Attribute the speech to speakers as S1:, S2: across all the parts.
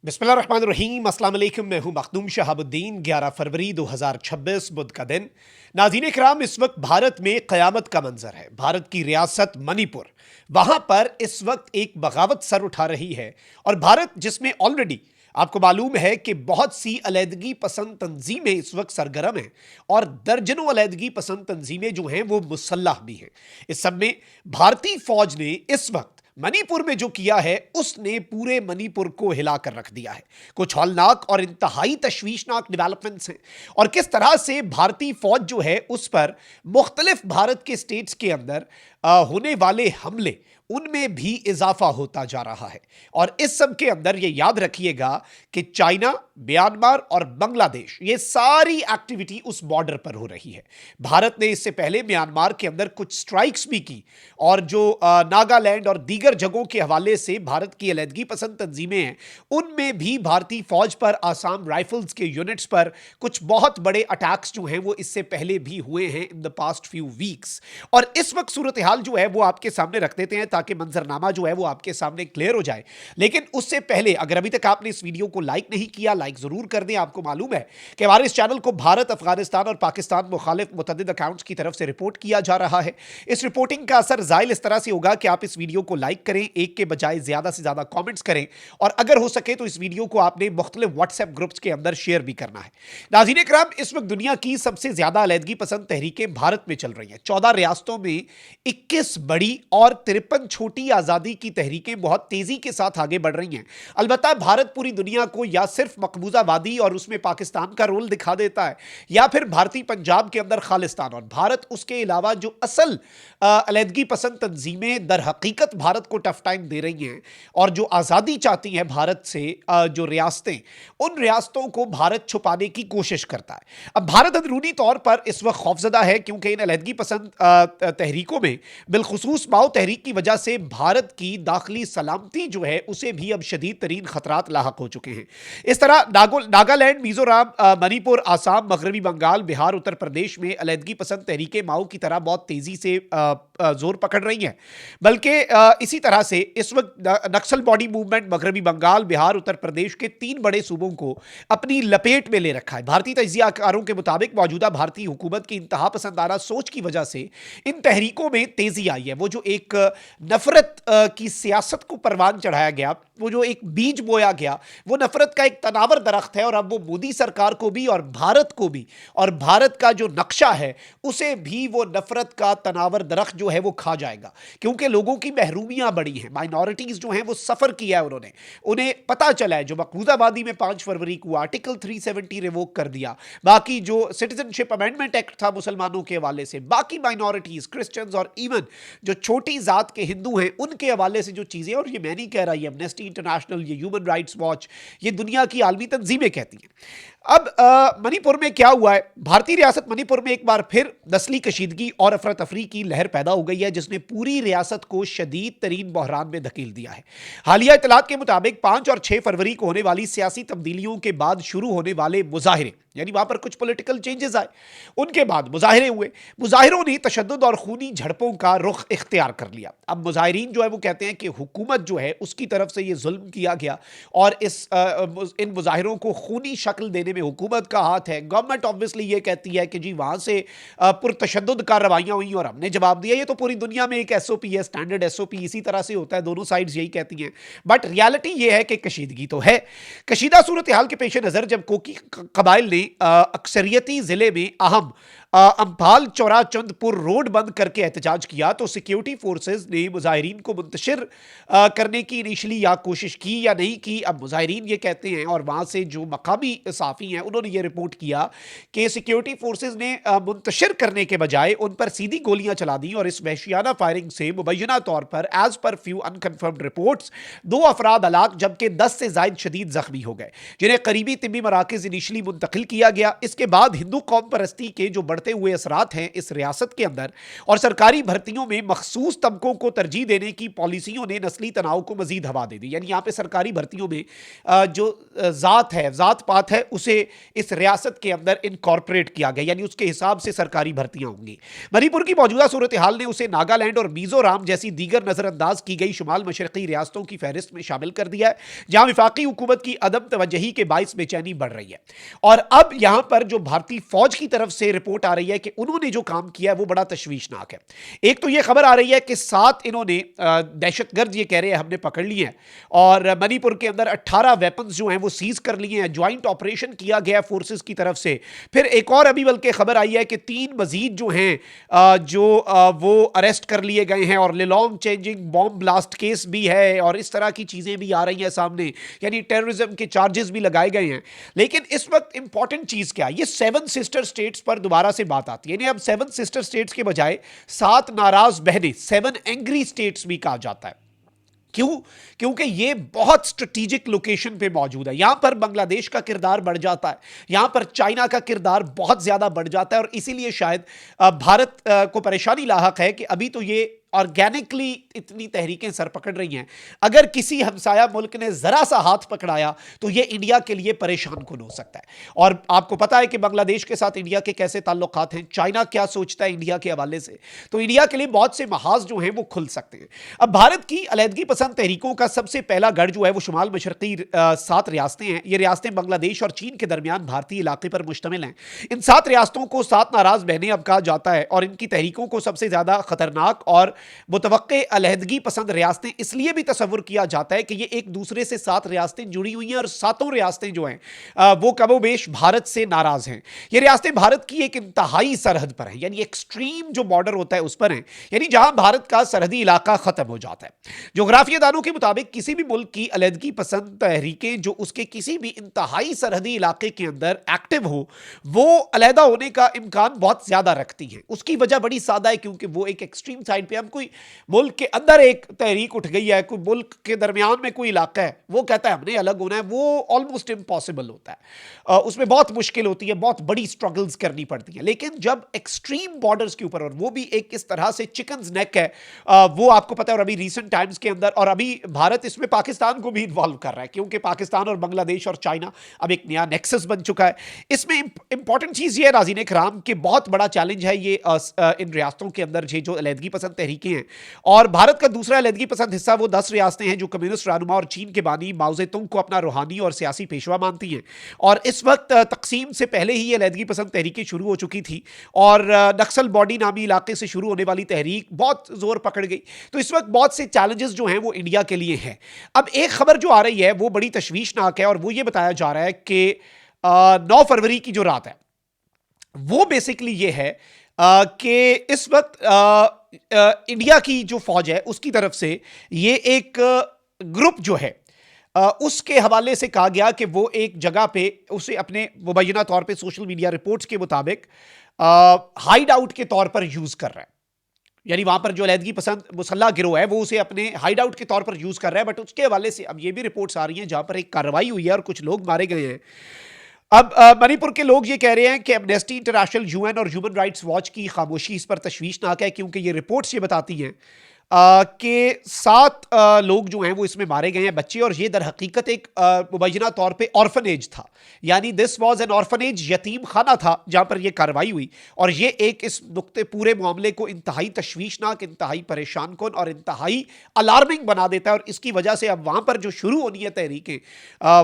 S1: बिस्मिल्लाहिर्रहमानिर्रहीम, अस्सलाम वालेकुम। मैं हूं मखदूम शहाबुद्दीन। 11 फरवरी 2026 बुध का दिन। नाज़रीन किराम, इस वक्त भारत में क़यामत का मंजर है। भारत की रियासत मणिपुर, वहां पर इस वक्त एक बगावत सर उठा रही है। और भारत जिसमें ऑलरेडी आपको मालूम है कि बहुत सी अलैदगी पसंद तंजीमें इस वक्त सरगर्म हैं और दर्जनों अलैदगी पसंद तंजीमें जो हैं वो मुसल्लह भी हैं। इस सब में भारतीय फौज ने इस वक्त मणिपुर में जो किया है उसने पूरे मणिपुर को हिलाकर रख दिया है। कुछ हौलनाक और इंतहाई तशवीशनाक डेवलपमेंट्स हैं और किस तरह से भारतीय फौज जो है उस पर मुख्तलिफ भारत के स्टेट्स के अंदर होने वाले हमले उनमें भी इजाफा होता जा रहा है। और इस सब के अंदर ये याद रखिएगा कि चाइना, म्यांमार और बांग्लादेश, ये सारी एक्टिविटी उस बॉर्डर पर हो रही है। भारत ने इससे पहले म्यांमार के अंदर कुछ स्ट्राइक्स भी की और जो नागालैंड और दीगर जगहों के हवाले से भारत की अलैदगी पसंद तंजीमें हैं उनमें भी भारतीय फौज पर, आसाम राइफल्स के यूनिट्स पर कुछ बहुत बड़े अटैक्स जो हैं वो इससे पहले भी हुए हैं in the past few weeks. और इस वक्त सूरत हाल जो है वो आपके सामने रख देते हैं ताकि मंजरनामा जो है वो आपके सामने क्लियर हो जाए। लेकिन उससे पहले अगर अभी तक आपने इस वीडियो को लाइक नहीं किया, लाइक जरूर कर दें। आपको मालूम है कि हमारे इस चैनल को भारत, अफगानिस्तान और पाकिस्तान मुखालिफ मुतअद्दिद अकाउंट्स की तरफ से रिपोर्ट किया जा रहा है। इस रिपोर्टिंग का असर जाहिर इस तरह से होगा कि आप इस वीडियो को लाइक करें, एक के बजाय ज्यादा से ज्यादा कॉमेंट्स करें और अगर हो सके तो इस वीडियो को आपने मुख्तलिफ व्हाट्सएप ग्रुप्स के अंदर शेयर भी करना है। नाज़रीन इकराम, इस वक्त दुनिया की सबसे ज्यादा अलैदगी पसंद तहरीकें भारत में चल रही हैं। 14 रियासतों में 21 बड़ी और 53 छोटी आजादी की तहरीकें बहुत तेजी के साथ आगे बढ़ रही हैं। अलबत्ता भारत पूरी दुनिया को या सिर्फ मकबूजावादी और उसमें पाकिस्तान का रोल दिखा देता है या फिर भारतीय पंजाब के अंदर खालिस्तान, और भारत उसके अलावा जो असल अलैदगी पसंद तंजीमें दर हकीकत भारत को टफ टाइम दे रही हैं और जो आज़ादी चाहती हैं भारत से जो रियासतें, उन रियासतों को भारत छुपाने की कोशिश करता है। अब भारत अंदरूनी तौर पर इस वक्त खौफजदा है क्योंकि इन अलैदगी पसंद तहरीकों में बिलखुसूस माओ तहरीक की वजह से भारत की दाखिली सलामती जो है उसे भी अब शदीद तरीन खतरात लाहक हो चुके हैं। इस तरह नागालैंड, मिजोरम, मणिपुर, आसाम, मगरबी बंगाल, बिहार, उत्तर प्रदेश में अलैदगी पसंद तहरीकें माओ की तरह बहुत तेजी से जोर पकड़ रही हैं। बल्कि इसी तरह से इस वक्त नक्सल बॉडी मूवमेंट मगरबी बंगाल, बिहार, उत्तर प्रदेश के 3 बड़े सूबों को अपनी लपेट में ले रखा है। भारतीय तजियाकारों के मुताबिक मौजूदा भारतीय हुकूमत की इंतहा पसंदाना सोच की वजह से इन तहरीकों में तेजी आई है। वो जो एक नफरत की सियासत को परवान चढ़ाया गया, वो जो एक बीज बोया गया, वो नफरत का एक तनावर दरख्त है और अब वो मोदी सरकार को भी और भारत को भी और भारत का जो नक्शा है उसे भी वो नफरत का तनावर दरख्त जो है वो खा जाएगा। क्योंकि लोगों की महरूमियां बड़ी हैं, माइनॉरिटीज जो हैं वो सफर किया है उन्होंने, उन्हें पता चला है। जो मकबूजाबादी में 5 फरवरी को आर्टिकल 370 रिवोक कर दिया, बाकी जो सिटीजनशिप अमेंडमेंट एक्ट था मुसलमानों के हवाले से, बाकी माइनॉरिटीज, क्रिश्चियंस और इवन जो छोटी जात के हिंदू हैं उनके हवाले से जो चीजें, और ये मैं नहीं कह रहा, ये एमनेस्टी इंटरनेशनल, ये ह्यूमन राइट्स वॉच, ये दुनिया की आलमी तंजीमें कहती हैं। अब मणिपुर में क्या हुआ है? भारतीय रियासत मणिपुर में एक बार फिर नस्ली कशीदगी और अफरा तफरी की लहर पैदा हो गई है जिसने पूरी रियासत को शदीद तरीन बहरान में धकेल दिया है। हालिया इतलात के मुताबिक 5 और 6 फरवरी को होने वाली सियासी तब्दीलियों के बाद शुरू होने वाले मुजाहिरे, यानी वहां पर कुछ पॉलिटिकल चेंजेस आए, उनके बाद मुजाहिरे हुए। मुजाहिरों ने तशद्दुद और खूनी झड़पों का रुख इख्तियार कर लिया। अब मुजाहिरीन जो है वो कहते हैं कि हुकूमत जो है उसकी तरफ से ये जुल्म किया गया और इन मुजाहिरों को खूनी शक्ल देने में हुकूमत का हाथ है। गवर्नमेंट ऑब्वियसली ये कहती है कि जी वहां से पुरतशद्दुद कार्रवाइयां हुई और हमने जवाब दिया। ये तो पूरी दुनिया में एक एसओपी है, स्टैंडर्ड एसओपी, इसी तरह से होता है, दोनों साइड्स यही कहती हैं। बट रियलिटी ये है कि कशीदगी तो है। कशीदा सूरत हाल के पेश नजर जब कोकी कबाइल ने अक्सरियती जिले में अहम अम्फाल चौराचंदपुर रोड बंद करके एहतजाज किया तो सिक्योरिटी फोर्सेस ने मुजाहिरीन को मुंतशिर करने की इनिशली या कोशिश की या नहीं की। अब मुजाहिरीन ये कहते हैं और वहाँ से जो मकामी साफ़ी हैं उन्होंने ये रिपोर्ट किया कि सिक्योरिटी फोर्सेस ने मुंतशिर करने के बजाय उन पर सीधी गोलियां चला दी और इस वहशियाना फायरिंग से मुबैना तौर पर as per few unconfirmed reports 2 अफराद हलाक जबकि 10 से ज़ायद शदीद जख्मी हो गए जिन्हें करीबी तिब्बी मराकज़ इनिशली मुंतकिल किया गया। इसके बाद हिंदू कौम परस्ती के जो बढ़ते हुए असरात हैं इस रियासत के अंदर और सरकारी भर्तियों में मखसूस तबकों को तरजीह देने की पॉलिसियों ने नस्ली तनाव को मजीद हवा दे दी। यानी यहाँ पे सरकारी भर्तियों में जो जात पात है उसे इस रियासत के अंदर इनकॉर्पोरेट किया गया, यानी उसके हिसाब से सरकारी भर्तियां होंगी। मणिपुर की मौजूदा सूरत हाल ने उसे नागालैंड और मिजोरम जैसी दीगर नजरअंदाज की गई शुमाल मशरकी रियासतों की फहरिस्त में शामिल कर दिया है, जहां विफाकी हुकूमत की अदम तवज्जही के बाइस बेचैनी बढ़ रही है। और अब यहां पर जो भारतीय फौज की तरफ से रिपोर्ट आ रही है कि उन्होंने जो काम किया है वो बड़ा तशवीशनाक है। एक तो यह खबर आ रही है कि 7 इन्होंने दहशतगर्द ये कह रहे हैं हमने पकड़ लिए हैं और मणिपुर के अंदर 18 वेपन्स जो हैं वो सीज कर लिए हैं, ज्वाइंट ऑपरेशन किया गया फोर्सेस की तरफ से। फिर एक और अभी बल्कि खबर आई है कि 3 मजीद जो हैं वो अरेस्ट कर लिए गए हैं और Lilong changing bomb blast case भी है और इस तरह की चीजें भी आ रही हैं सामने, यानी टेररिज्म के चार्जेस भी लगाए गए हैं। लेकिन इस वक्त इंपॉर्टेंट चीज क्या है, ये 7 सिस्टर स्टेट्स पर दोबारा से बात आती है। यानी अब 7 सिस्टर स्टेट्स के बजाय 7 नाराज बहनें, 7 एंग्री स्टेट्स भी कहा जाता है। क्यों? क्योंकि ये बहुत स्ट्रेटेजिक लोकेशन पे मौजूद है। यहां पर बांग्लादेश का किरदार बढ़ जाता है, यहां पर चाइना का किरदार बहुत ज्यादा बढ़ जाता है और इसीलिए शायद भारत को परेशानी लाहक है कि अभी तो ये ऑर्गेनिकली इतनी तहरीकें सर पकड़ रही हैं। अगर किसी हमसाया मुल्क ने जरा सा हाथ पकड़ाया तो यह इंडिया के लिए परेशान कुन हो सकता है। और आपको पता है कि बांग्लादेश के साथ इंडिया के कैसे ताल्लुकात हैं, चाइना क्या सोचता है इंडिया के हवाले से, तो इंडिया के लिए बहुत से महाज जो हैं वो खुल सकते हैं। अब भारत की अलहदगी पसंद तहरीकों का सबसे पहला गढ़ जो है वो शुमाल मशरकी 7 रियासतें हैं। ये रियासतें बांग्लादेश और चीन के दरमियान भारतीय इलाके पर मुश्तमिल हैं। इन 7 रियासतों को 7 नाराज बहनें अब कहा जाता है और इनकी तहरीकों को सबसे ज्यादा खतरनाक और मुतवक्के अलहदगी पसंद रियासतें इसलिए भी तस्वुर किया जाता है कि ये एक दूसरे से 7 रियासतें जुड़ी हुई हैं और 7 रियासतें जो हैं वो कमोबेश भारत से नाराज हैं। ये रियासतें भारत की एक इंतहाई सरहद पर हैं, यानी एक्सट्रीम जो बॉर्डर होता है उस पर हैं, यानी जहां भारत का सरहदी इलाका खत्म हो जाता है। जोग्राफिया दानों के मुताबिक किसी भी मुल्क की अलहदगी पसंद तहरीकें जो उसके किसी भी इंतहाई सरहदी इलाके के अंदर एक्टिव हो वो अलहदा होने का इम्कान बहुत ज्यादा रखती हैं। उसकी वजह बड़ी सादा है, क्योंकि वो एक एक्सट्रीम साइड पे, हम कोई मुल्क के अंदर एक तहरीक उठ गई है, कोई मुल्क के दरमियान में कोई इलाका है, वो कहता है हमने अलग होना है, वो ऑलमोस्ट इम्पॉसिबल होता है। उसमें बहुत मुश्किल होती है, बहुत बड़ी स्ट्रगल्स करनी पड़ती है। लेकिन जब एक्सट्रीम बॉर्डर्स के ऊपर, और वो भी एक इस तरह से चिकन्स नेक है, वो आपको पता है। और अभी रिसेंट टाइम्स के अंदर, और अभी भारत इसमें पाकिस्तान को भी इन्वॉल्व कर रहा है, क्योंकि पाकिस्तान और बांग्लादेश और चाइना अब एक नया नेक्सस बन चुका है। इसमें इंपॉर्टेंट चीज ये है नाज़रीन इकराम कि बहुत बड़ा चैलेंज है ये इन रियासतों के अंदर जो अलहदगी पसंद तहरीकें हैं। और भारत का दूसरा अलहदगी पसंद हिस्सा वो 10 रियासतें हैं जो कम्युनिस्ट रहनुमा और चीन के बानी माओ ज़ेतुंग को अपना रूहानी और सियासी पेशवा मानती हैं। और इस वक्त तकसीम से पहले ही ये अलहदगी पसंद तहरीकें शुरू हो चुकी थी और नक्सल बॉडी नामी इलाके से शुरू होने वाली तहरीक बहुत जोर पकड़ गई। तो इस वक्त बहुत से चैलेंजेस जो हैं वो इंडिया के लिए हैं। अब एक खबर जो आ रही है वो बड़ी तशवीशनाक है और वो ये बताया जा रहा है कि 9 फरवरी की जो रात है वो बेसिकली ये है कि इस वक्त इंडिया की जो फौज है उसकी तरफ से ये एक ग्रुप जो है उसके हवाले से कहा गया कि वो एक जगह पे उसे अपने मुबैना तौर पे सोशल मीडिया रिपोर्ट्स के मुताबिक हाइड आउट के तौर पर यूज कर रहा है। यानी वहां पर जो अलहदगी पसंद मुसल्ला गिरोह है वो उसे अपने हाइड आउट के तौर पर यूज कर रहा है। बट उसके हवाले से अब ये भी रिपोर्ट्स आ रही हैं जहां पर एक कार्रवाई हुई है और कुछ लोग मारे गए हैं। अब मणिपुर के लोग ये कह रहे हैं कि एमनेस्टी इंटरनेशनल, यूएन और ह्यूमन राइट्स वॉच की खामोशी इस पर तशवीशनाक है, क्योंकि ये रिपोर्ट्स ये बताती हैं कि 7 लोग जो हैं वो इसमें मारे गए हैं, बच्चे, और ये दर हकीकत एक मुबैना तौर पे ऑर्फनेज था। यानी दिस वाज एन ऑर्फनेज, यतीम खाना था जहां पर ये कार्रवाई हुई। और ये एक इस नुक्ते पूरे मामले को इंतहाई तशवीशनाक, इंतहाई परेशान कुन और इंतहाई अलार्मिंग बना देता है। और इसकी वजह से अब वहां पर जो शुरू होनी है तहरीकें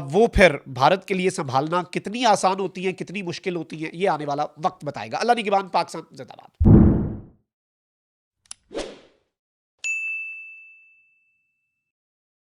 S1: वो फिर भारत के लिए संभालना कितनी आसान होती हैं, कितनी मुश्किल होती हैं, ये आने वाला वक्त बताएगा। अल्लाह निगहबान, पाकिस्तान जिंदाबाद।